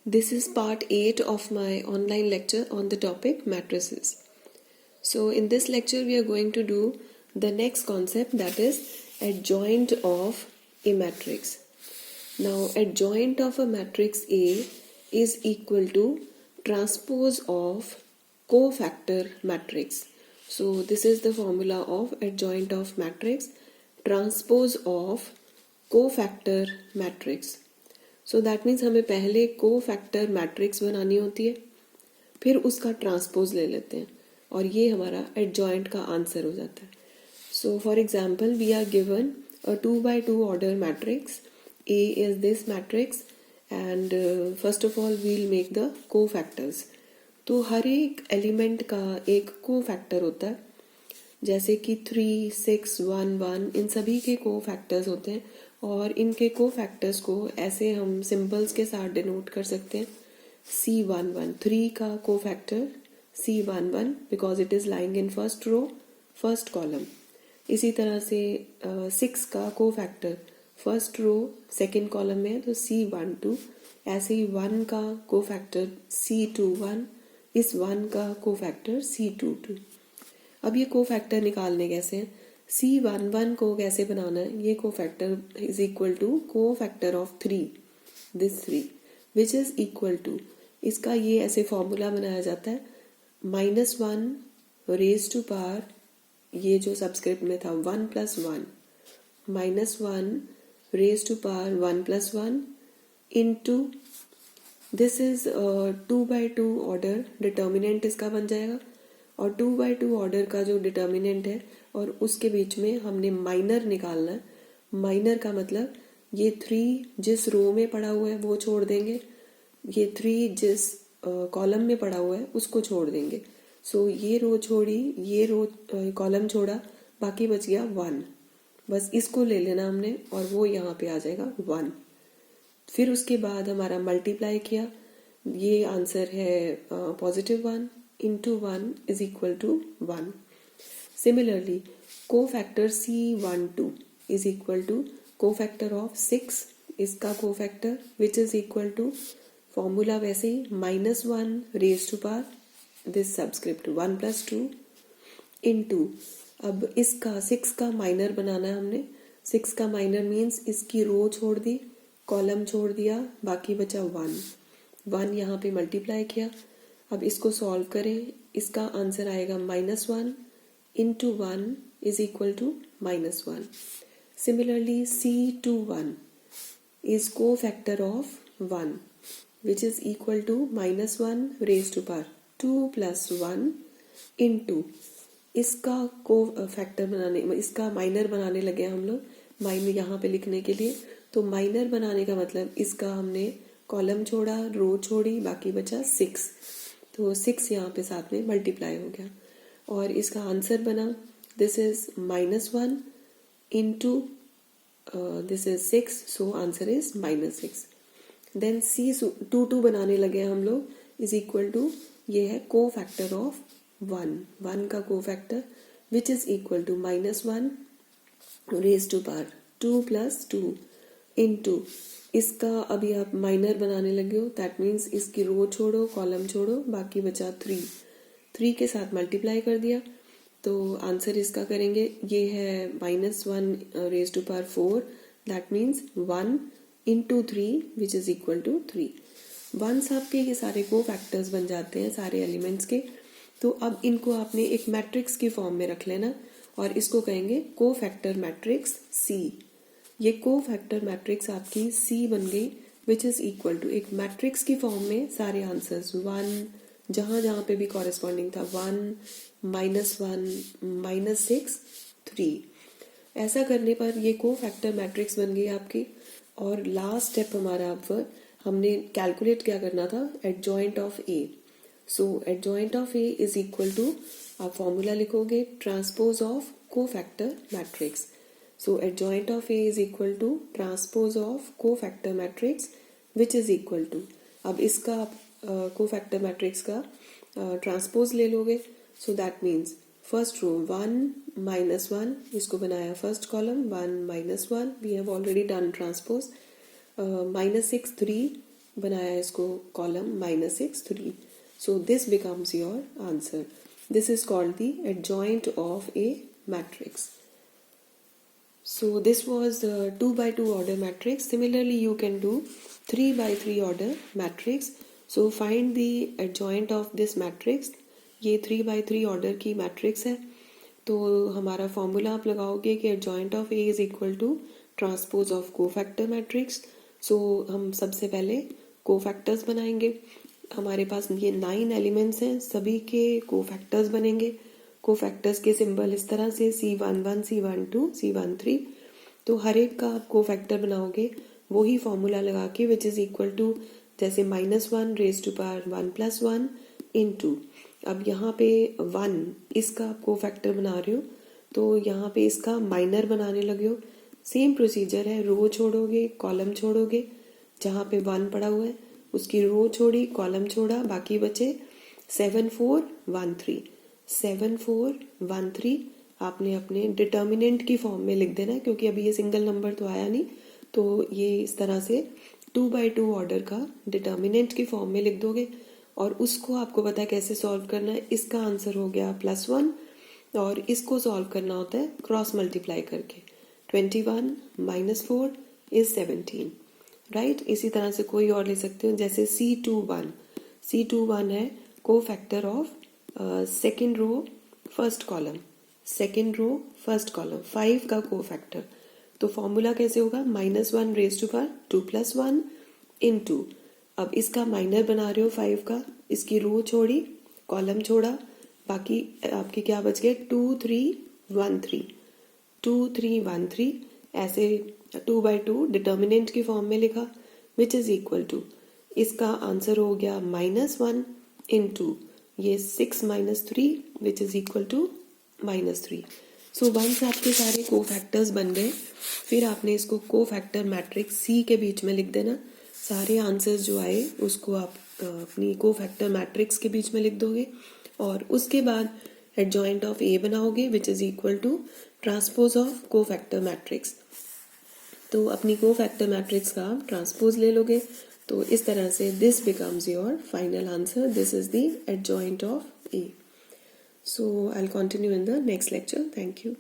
This is part 8 of my online lecture on the topic matrices. So in this lecture we are going to do the next concept, that is adjoint of a matrix. Now adjoint of a matrix A is equal to transpose of cofactor matrix. So this is the formula of adjoint of matrix, transpose of cofactor matrix. So that means हमें पहले को factor matrix बनानी होती है, फिर उसका transpose ले लेते हैं और ये हमारा एडजॉइंट का आंसर हो जाता है. So for example we are given a 2x2 order matrix. A is this matrix and first of all we'll make the cofactors. तो हर एक एलिमेंट का एक को फैक्टर होता है, जैसे कि 3, 6, 1, 1 इन सभी के को फैक्टर्स होते हैं और इनके को फैक्टर्स को ऐसे हम सिंबल्स के साथ डिनोट कर सकते हैं. C11 3 का cofactor C11 because it is lying in first row first column. इसी तरह से 6 का cofactor first row second column में है तो C12. ऐसे ही 1 का को फैक्टर C21, इस 1 का को फैक्टर C22. अब ये को फैक्टर निकालने कैसे हैं? C11 को कैसे बनाना है? ये cofactor is equal to cofactor of 3, this 3 which is equal to, इसका ये ऐसे फॉर्मूला बनाया जाता है -1 रेज टू पावर, ये जो सबस्क्रिप्ट में था 1 + 1, -1 raise to power 1 + 1 into this is 2x2 order. Determinant इसका बन जाएगा और 2x2 ऑर्डर का जो डिटर्मिनेंट है और उसके बीच में हमने माइनर निकालना है. माइनर का मतलब ये 3 जिस रो में पड़ा हुआ है वो छोड़ देंगे, ये 3 जिस कॉलम में पड़ा हुआ है उसको छोड़ देंगे. सो ये रो छोड़ी, ये रो कॉलम छोड़ा, बाकी बच गया 1. बस इसको ले लेना हमने और वो यहाँ पे आ जाएगा 1. फिर उसके बाद हमारा मल्टीप्लाई किया, ये आंसर है +1 into 1 is equal to 1. Similarly, cofactor C12 is equal to cofactor of 6, इसका cofactor which is equal to formula वैसे ही -1 raised to power this subscript 1 + 2 into, अब इसका 6 का माइनर बनाना है हमने. 6 का माइनर मीन्स इसकी रो छोड़ दी, कॉलम छोड़ दिया, बाकी बचा 1 यहाँ पे मल्टीप्लाई किया. अब इसको सॉल्व करें, इसका आंसर आएगा -1 into 1 is equal to -1. Similarly, C21 is cofactor of 1 which is equal to -1 raised to power 2 + 1 into, इसका को फैक्टर बनाने, इसका माइनर बनाने लगे हम लोग माइनर यहाँ पे लिखने के लिए. तो माइनर बनाने का मतलब इसका हमने कॉलम छोड़ा, रो छोड़ी, बाकी बचा 6. तो 6 यहाँ पे साथ में मल्टीप्लाई हो गया और इसका आंसर बना this is -1 into this is 6. So answer is -6. Then C22 बनाने लगे हम लोग इज इक्वल टू, ये है को फैक्टर ऑफ 1 का cofactor which is equal to -1 raise to power 2 + 2 into, इसका अभी आप माइनर बनाने लगे हो, दैट मीन्स इसकी रो छोड़ो, कॉलम छोड़ो, बाकी बचा 3 के साथ मल्टीप्लाई कर दिया. तो आंसर इसका करेंगे, ये है -1 raise to power 4, that means 1 into 3 which is equal to 3. Once आपके ये सारे को फैक्टर्स बन जाते हैं सारे एलिमेंट्स के, तो अब इनको आपने एक मैट्रिक्स की फॉर्म में रख लेना और इसको कहेंगे को फैक्टर मैट्रिक्स C. ये को फैक्टर मैट्रिक्स आपकी C बन गई विच इज इक्वल टू, एक मैट्रिक्स की फॉर्म में सारे आंसर्स 1 जहाँ जहाँ पे भी कॉरेस्पॉन्डिंग था 1, -1, -6, 3. ऐसा करने पर ये को फैक्टर मैट्रिक्स बन गई आपकी. और लास्ट स्टेप हमारा अब हमने कैलकुलेट क्या करना था, adjoint of A. So adjoint of A is equal to, आप फॉर्मूला लिखोगे transpose of cofactor matrix. So adjoint of A is equal to transpose of cofactor matrix which is equal to, अब इसका cofactor matrix का transpose ले लोगे. So that means first row 1 -1, इसको बनाया first column 1 -1, we have already done transpose. -6 3 बनाया इसको column -6 3. So this becomes your answer. This is called the adjoint of a matrix. So this was 2 by 2 order matrix. Similarly you can do 3 by 3 order matrix. So find the adjoint of this matrix. ये 3 by 3 order की matrix है. तो हमारा formula आप लगाओगे कि adjoint of A is equal to transpose of cofactor matrix. So हम सबसे पहले cofactors बनाएंगे. हमारे पास ये 9 एलिमेंट्स हैं, सभी के कोफैक्टर्स बनेंगे. कोफैक्टर्स के सिंबल इस तरह से C11, C12, C13. तो हर एक का आप कोफैक्टर बनाओगे वही फॉर्मूला लगा के विच इज इक्वल टू जैसे -1 रेज टू पावर 1 + 1 × अब यहाँ पे 1 इसका आप कोफैक्टर बना रहे हो तो यहाँ पे इसका माइनर बनाने लगे हो. सेम प्रोसीजर है, रो छोड़ोगे कॉलम छोड़ोगे, जहाँ पे 1 पड़ा हुआ है उसकी रो छोड़ी कॉलम छोड़ा, बाकी बचे 7 4 1 3. 7 4 1 3 आपने अपने डिटर्मिनेंट की फॉर्म में लिख देना है क्योंकि अभी ये सिंगल नंबर तो आया नहीं. तो ये इस तरह से 2 by 2 ऑर्डर का डिटर्मिनेंट की फॉर्म में लिख दोगे और उसको आपको पता है कैसे सॉल्व करना है. इसका आंसर हो गया +1 और इसको सॉल्व करना होता है क्रॉस मल्टीप्लाई करके. 21 - 4 = 17. राइट. इसी तरह से कोई और ले सकते हो जैसे C21 है cofactor of second row first column, second row first column 5 का कोफैक्टर. तो फॉर्मूला कैसे होगा -1 रेज टू पावर 2 + 1 × अब इसका माइनर बना रहे हो 5 का, इसकी रो छोड़ी कॉलम छोड़ा, बाकी आपके क्या बच गए 2 3 1 3 2 3 1 3. ऐसे 2 by 2 डिटर्मिनेंट की फॉर्म में लिखा विच इज इक्वल टू इसका आंसर हो गया -1 × ये 6 - 3 which is equal to -3. So once आपके सारे कोफैक्टर्स बन गए फिर आपने इसको कोफैक्टर मैट्रिक्स C के बीच में लिख देना. सारे आंसर्स जो आए उसको आप अपनी कोफैक्टर मैट्रिक्स के बीच में लिख दोगे और उसके बाद एडजॉइंट ऑफ A बनाओगे which is equal to transpose of cofactor matrix. तो अपनी कोफैक्टर मैट्रिक्स का आप ट्रांसपोज ले लोगे. तो इस तरह से this becomes your final answer. This is the adjoint of A. So I'll continue in the next lecture. Thank you.